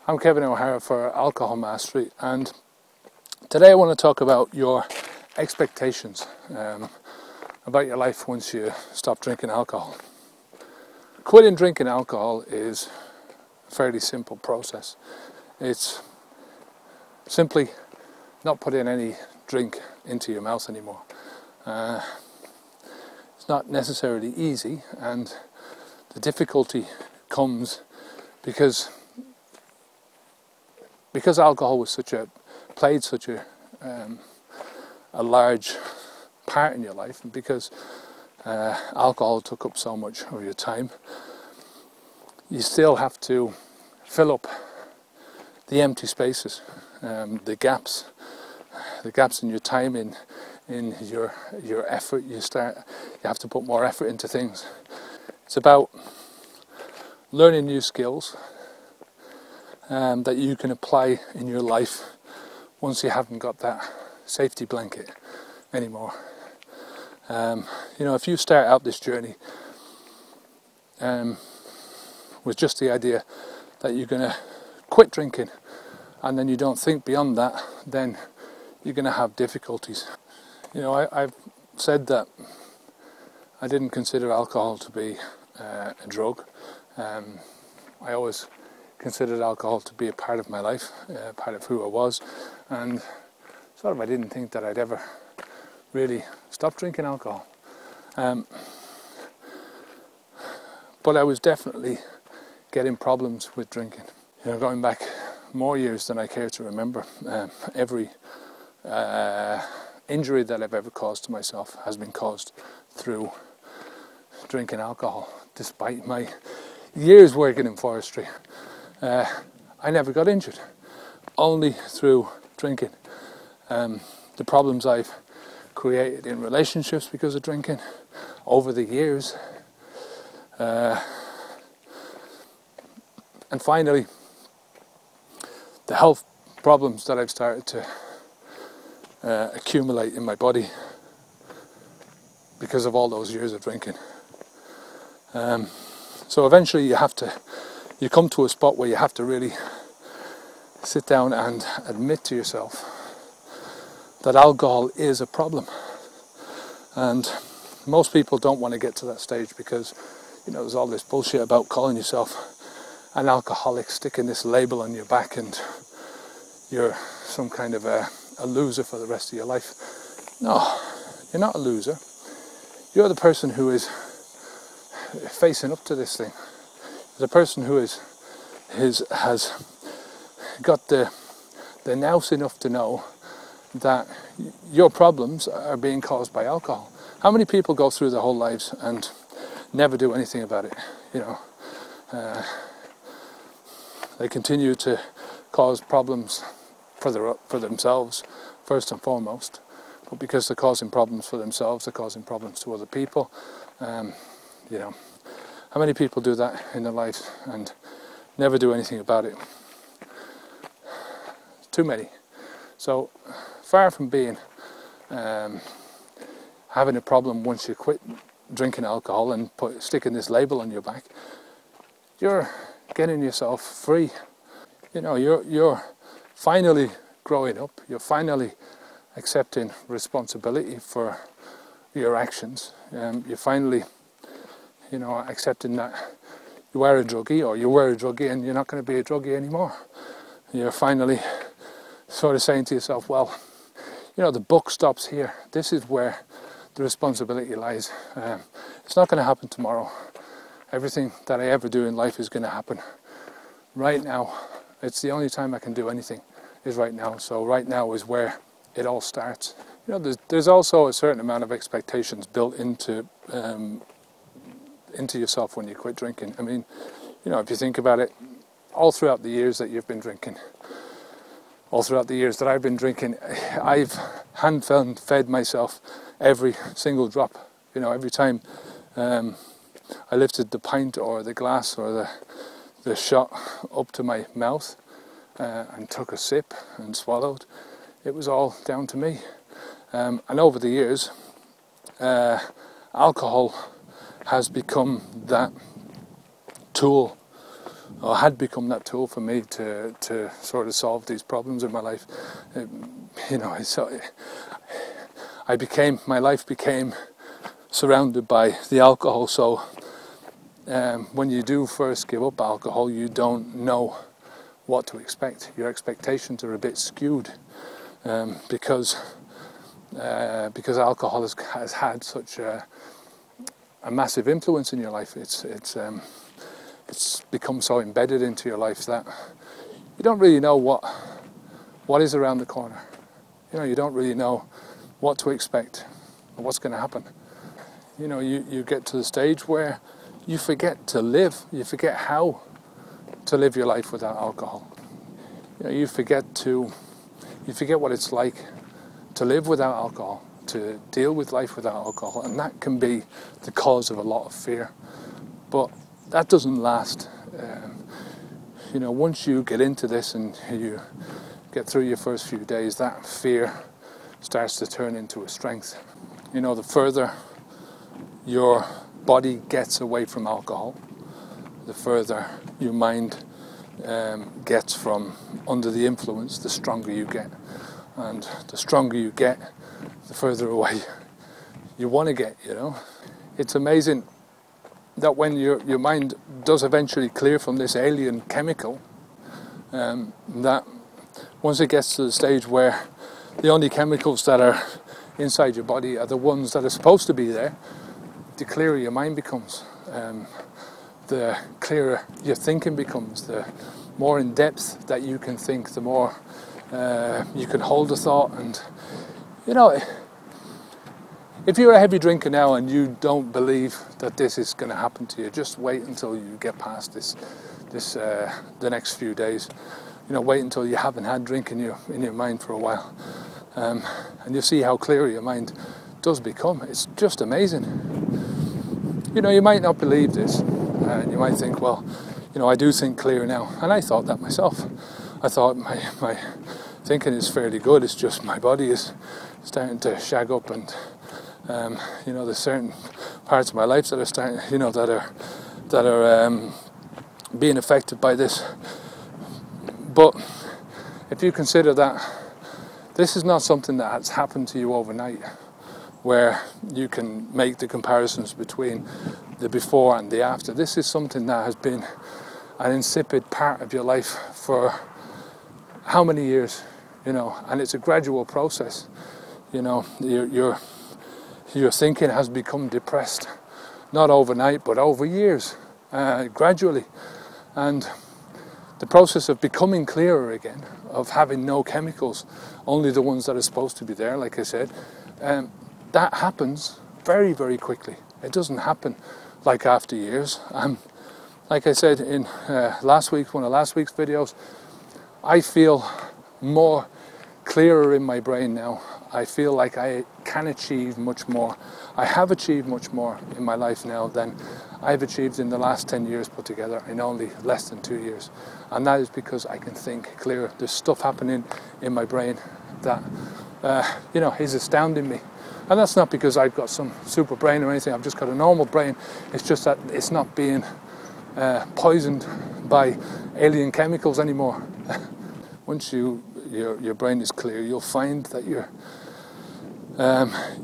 I'm Kevin O'Hara for Alcohol Mastery, and today I want to talk about your expectations about your life once you stop drinking alcohol. Quitting drinking alcohol is a fairly simple process. It's simply not putting any drink into your mouth anymore. It's not necessarily easy, and the difficulty comes because alcohol was played such a large part in your life, and because alcohol took up so much of your time, you still have to fill up the empty spaces, the gaps in your time, in your effort. You have to put more effort into things. It's about learning new skills that you can apply in your life once you haven't got that safety blanket anymore. If you start out this journey with just the idea that you're going to quit drinking, and then you don't think beyond that, then you're going to have difficulties. I've said that I didn't consider alcohol to be a drug. I always considered alcohol to be a part of my life, part of who I was, and I didn't think that I'd ever really stop drinking alcohol. But I was definitely getting problems with drinking. Going back more years than I care to remember, every injury that I've ever caused to myself has been caused through drinking alcohol. Despite my years working in forestry, I never got injured, only through drinking. The problems I've created in relationships because of drinking over the years, and finally the health problems that I've started to accumulate in my body because of all those years of drinking. So eventually you come to a spot where you have to really sit down and admit to yourself that alcohol is a problem. And most people don't want to get to that stage because there's all this bullshit about calling yourself an alcoholic, sticking this label on your back, and you're some kind of a loser for the rest of your life. No, you're not a loser. You're the person who is facing up to this thing. The person who has got the nous enough to know that your problems are being caused by alcohol. How many people go through their whole lives and never do anything about it? They continue to cause problems for themselves first and foremost, but because they're causing problems for themselves, they're causing problems to other people. How many people do that in their lives and never do anything about it? Too many. So far from being having a problem once you quit drinking alcohol and sticking this label on your back, you're getting yourself free. You're finally growing up. You're finally accepting responsibility for your actions. You're finally accepting that you are a druggie, or you were a druggie, and you're not going to be a druggie anymore. You're finally sort of saying to yourself, well, the buck stops here. This is where the responsibility lies. It's not going to happen tomorrow. Everything that I ever do in life is going to happen right now. It's the only time I can do anything is right now. So right now is where it all starts. There's also a certain amount of expectations built into yourself when you quit drinking. I mean, if you think about it, all throughout the years that you've been drinking, all throughout the years that I've been drinking, I've hand-fed myself every single drop. Every time I lifted the pint or the glass or the shot up to my mouth and took a sip and swallowed, it was all down to me. And over the years, alcohol has become that tool or had become that tool for me to sort of solve these problems in my life. You know, my life became surrounded by the alcohol. So when you do first give up alcohol, you don't know what to expect. Your expectations are a bit skewed because alcohol has had such a massive influence in your life. It's become so embedded into your life that you don't really know what is around the corner. You know, you don't really know what to expect or what's going to happen. You know, you get to the stage where you forget to live. You forget how to live your life without alcohol. You know, you forget what it's like to live without alcohol, to deal with life without alcohol, and that can be the cause of a lot of fear. But that doesn't last. You know, once you get into this and you get through your first few days, that fear starts to turn into a strength. You know, the further your body gets away from alcohol, the further your mind gets from under the influence, the stronger you get. And the stronger you get, the further away you want to get, you know. It's amazing that when your mind does eventually clear from this alien chemical, that once it gets to the stage where the only chemicals that are inside your body are the ones that are supposed to be there, the clearer your mind becomes, the clearer your thinking becomes, the more in depth that you can think, the more you can hold a thought. And you know, if you're a heavy drinker now and you don't believe that this is going to happen to you, just wait until you get past the next few days. You know, wait until you haven't had drink in your mind for a while, and you'll see how clear your mind does become. It's just amazing. You know, you might not believe this, and you might think, well, you know, I do think clear now, and I thought that myself. I thought my thinking is fairly good. It's just my body is starting to shag up, and you know, there's certain parts of my life that are starting, you know, that are being affected by this. But if you consider that this is not something that has happened to you overnight, where you can make the comparisons between the before and the after. This is something that has been an insipid part of your life for how many years, you know, and it's a gradual process. You know, your thinking has become depressed, not overnight, but over years, gradually. And the process of becoming clearer again, of having no chemicals, only the ones that are supposed to be there, like I said, that happens very, very quickly. It doesn't happen like after years. Like I said in one of last week's videos, I feel more clearer in my brain now. I feel like I can achieve much more. I have achieved much more in my life now than I've achieved in the last 10 years put together in only less than 2 years. And that is because I can think clearer. There's stuff happening in my brain that, you know, is astounding me. And that's not because I've got some super brain or anything. I've just got a normal brain. It's just that it's not being poisoned by alien chemicals anymore. Once your brain is clear, you'll find that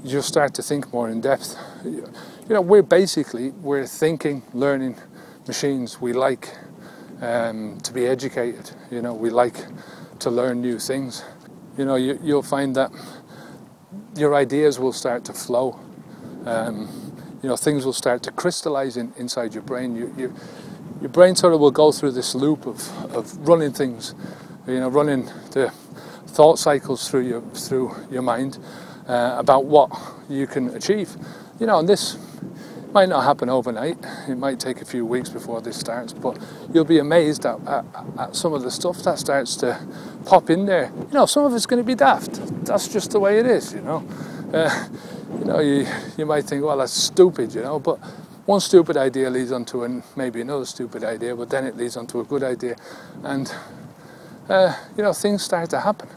you'll start to think more in depth. You know, we're thinking, learning machines. We like to be educated. You know, we like to learn new things. You know, you'll find that your ideas will start to flow. You know, things will start to crystallize inside your brain. Your brain sort of will go through this loop of running things, you know, running the thought cycles through your mind about what you can achieve. You know, and this might not happen overnight. It might take a few weeks before this starts, but you'll be amazed at some of the stuff that starts to pop in there. You know, some of it's going to be daft. That's just the way it is, you know. You know, you might think, well, that's stupid, you know, but one stupid idea leads onto maybe another stupid idea, but then it leads onto a good idea. And, you know, things start to happen.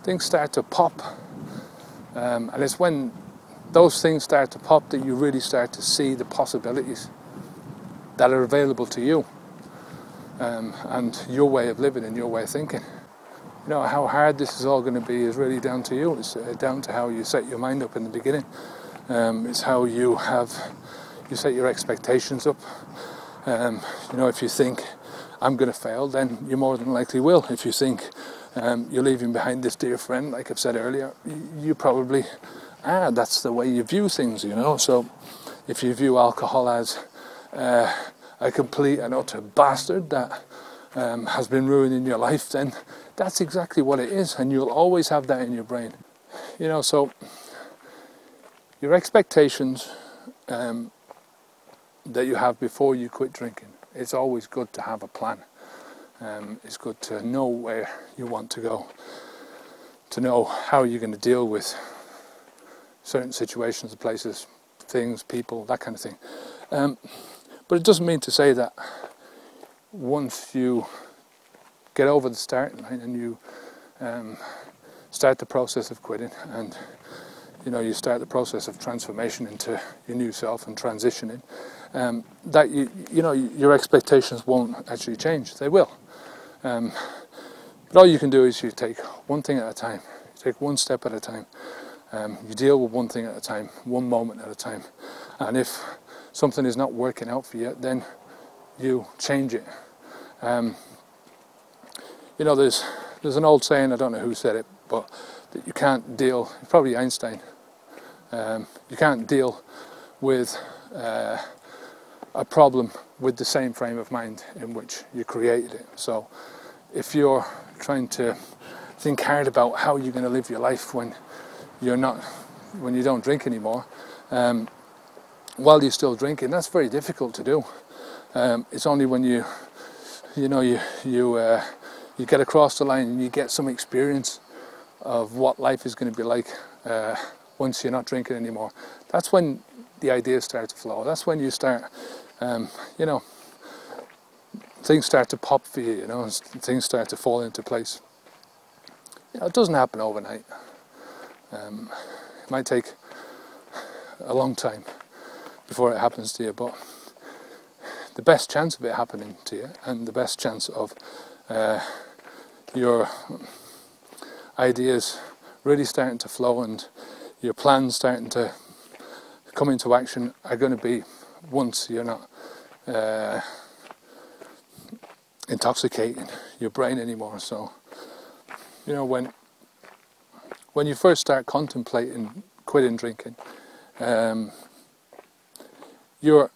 Things start to pop. And it's when those things start to pop that you really start to see the possibilities that are available to you. and your way of living and your way of thinking. You know, how hard this is all going to be is really down to you. It's down to how you set your mind up in the beginning. It's how you set your expectations up. You know, if you think I'm going to fail, then you more than likely will. If you think you're leaving behind this dear friend, like I've said earlier, you probably are. That's the way you view things, you know. So if you view alcohol as a complete and utter bastard that has been ruining your life, then that's exactly what it is, and you'll always have that in your brain. You know, so your expectations that you have before you quit drinking, it's always good to have a plan. It's good to know where you want to go, to know how you're going to deal with certain situations, places, things, people, that kind of thing. But it doesn't mean to say that once you get over the starting line and you start the process of quitting, and you know, you start the process of transformation into your new self and transitioning, that you know, your expectations won't actually change. They will. But all you can do is you take one thing at a time. You take one step at a time. You deal with one thing at a time, one moment at a time. And if something is not working out for you, then you change it. You know, there's an old saying, I don't know who said it, but that you can't deal, probably Einstein, you can't deal with a problem with the same frame of mind in which you created it. So if you're trying to think hard about how you're going to live your life when you don't drink anymore, while you're still drinking, that's very difficult to do. It's only when you get across the line and you get some experience of what life is going to be like once you're not drinking anymore. That's when the ideas start to flow. That's when you start, you know, things start to pop for you, you know, things start to fall into place. You know, it doesn't happen overnight. It might take a long time before it happens to you, but the best chance of it happening to you, and the best chance of your ideas really starting to flow and your plans starting to come into action, are going to be once you're not intoxicating your brain anymore. So, you know, when you first start contemplating quitting drinking, you're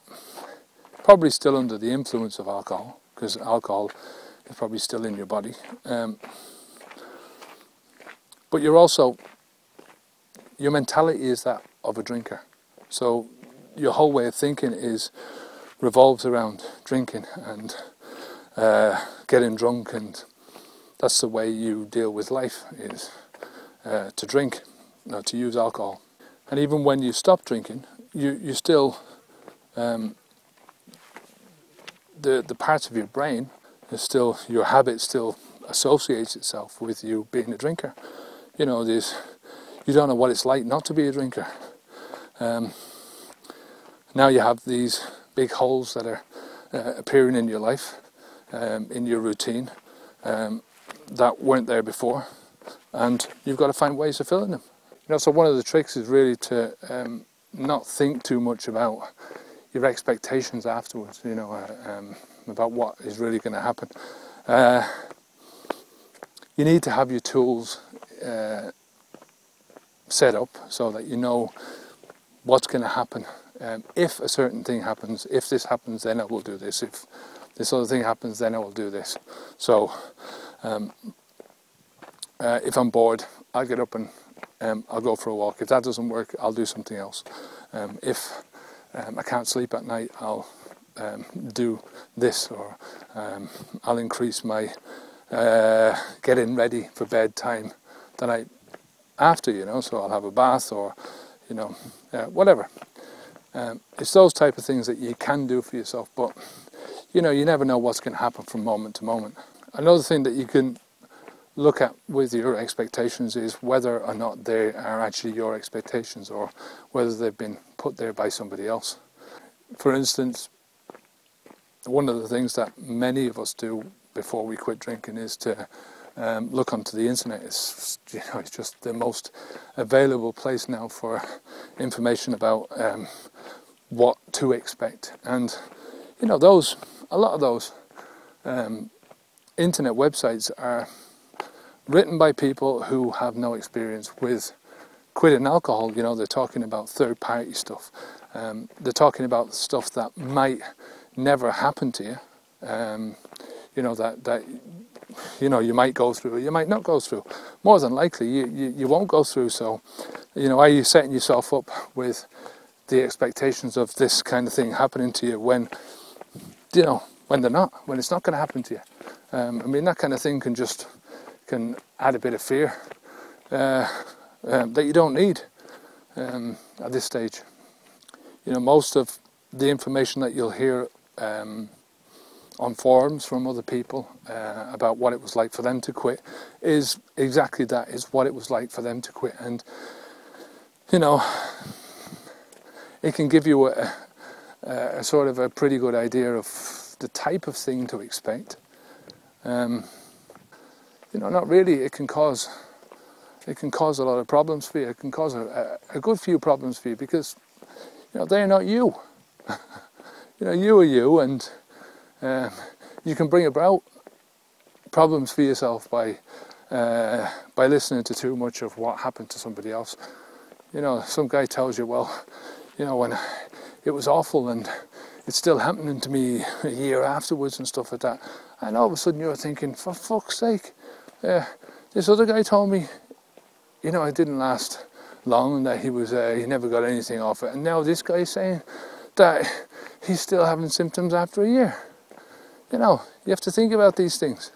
probably still under the influence of alcohol, because alcohol is probably still in your body. But you're also, your mentality is that of a drinker. So your whole way of thinking revolves around drinking and getting drunk, and that's the way you deal with life, is to drink, to use alcohol. And even when you stop drinking, you still, the parts of your brain is still, your habit still associates itself with you being a drinker. You know, you don't know what it's like not to be a drinker. Now you have these big holes that are appearing in your life, in your routine, that weren't there before, and you've got to find ways of filling them. You know, so one of the tricks is really to not think too much about your expectations afterwards, you know, about what is really going to happen. You need to have your tools set up so that you know what's going to happen. If a certain thing happens, if this happens, then I will do this. If this other thing happens, then I will do this. So if I'm bored, I'll get up and I'll go for a walk. If that doesn't work, I'll do something else. If I can't sleep at night, I'll do this, or I'll increase my getting ready for bedtime the night after, you know, so I'll have a bath, or, you know, whatever. It's those type of things that you can do for yourself, but, you know, you never know what's going to happen from moment to moment. Another thing that you can look at with your expectations is whether or not they are actually your expectations, or whether they've been put there by somebody else. For instance, one of the things that many of us do before we quit drinking is to look onto the internet. It's just the most available place now for information about what to expect. And a lot of those internet websites are written by people who have no experience with quitting alcohol. They're talking about third-party stuff. They're talking about stuff that might never happen to you. That you might go through, or you might not go through. More than likely, you won't go through. So, are you setting yourself up with the expectations of this kind of thing happening to you when they're not, when it's not going to happen to you? That kind of thing can add a bit of fear that you don't need at this stage. Most of the information that you'll hear on forums from other people about what it was like for them to quit is exactly that, is what it was like for them to quit. And it can give you a sort of a pretty good idea of the type of thing to expect. Not really. It can cause a lot of problems for you. It can cause a good few problems for you, because they're not you. You are you, and you can bring about problems for yourself by listening to too much of what happened to somebody else. Some guy tells you, well, when it was awful and it's still happening to me a year afterwards and stuff like that, and all of a sudden you're thinking, for fuck's sake, this other guy told me, it didn't last long and that he never got anything off it, and now this guy's saying that he's still having symptoms after a year. You have to think about these things.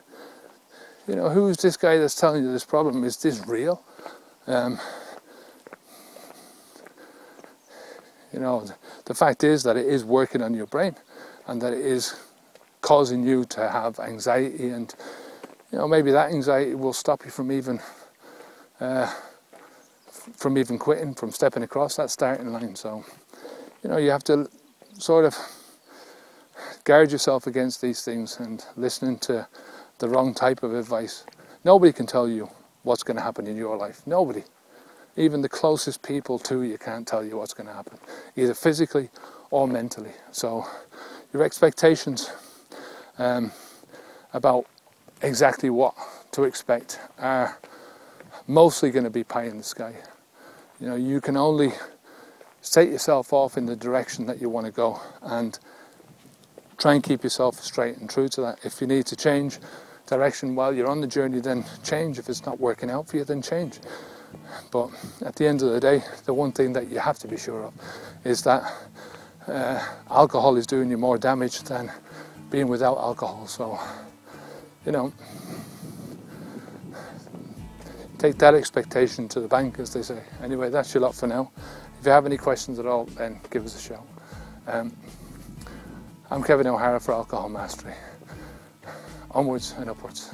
Who's this guy that's telling you this problem? Is this real? The fact is that it is working on your brain, and that it is causing you to have anxiety, and maybe that anxiety will stop you from even quitting, from stepping across that starting line. So you have to sort of guard yourself against these things and listening to the wrong type of advice. Nobody can tell you what's going to happen in your life. Nobody. Even the closest people to you can't tell you what's going to happen, either physically or mentally. So your expectations about exactly what to expect are mostly going to be pie in the sky. You can only set yourself off in the direction that you want to go, and try and keep yourself straight and true to that. If you need to change direction while you're on the journey, then change. If it's not working out for you, then change. But at the end of the day, the one thing that you have to be sure of is that alcohol is doing you more damage than being without alcohol. So, take that expectation to the bank, as they say. Anyway, that's your lot for now. If you have any questions at all, then give us a shout. I'm Kevin O'Hara for Alcohol Mastery. Onwards and upwards.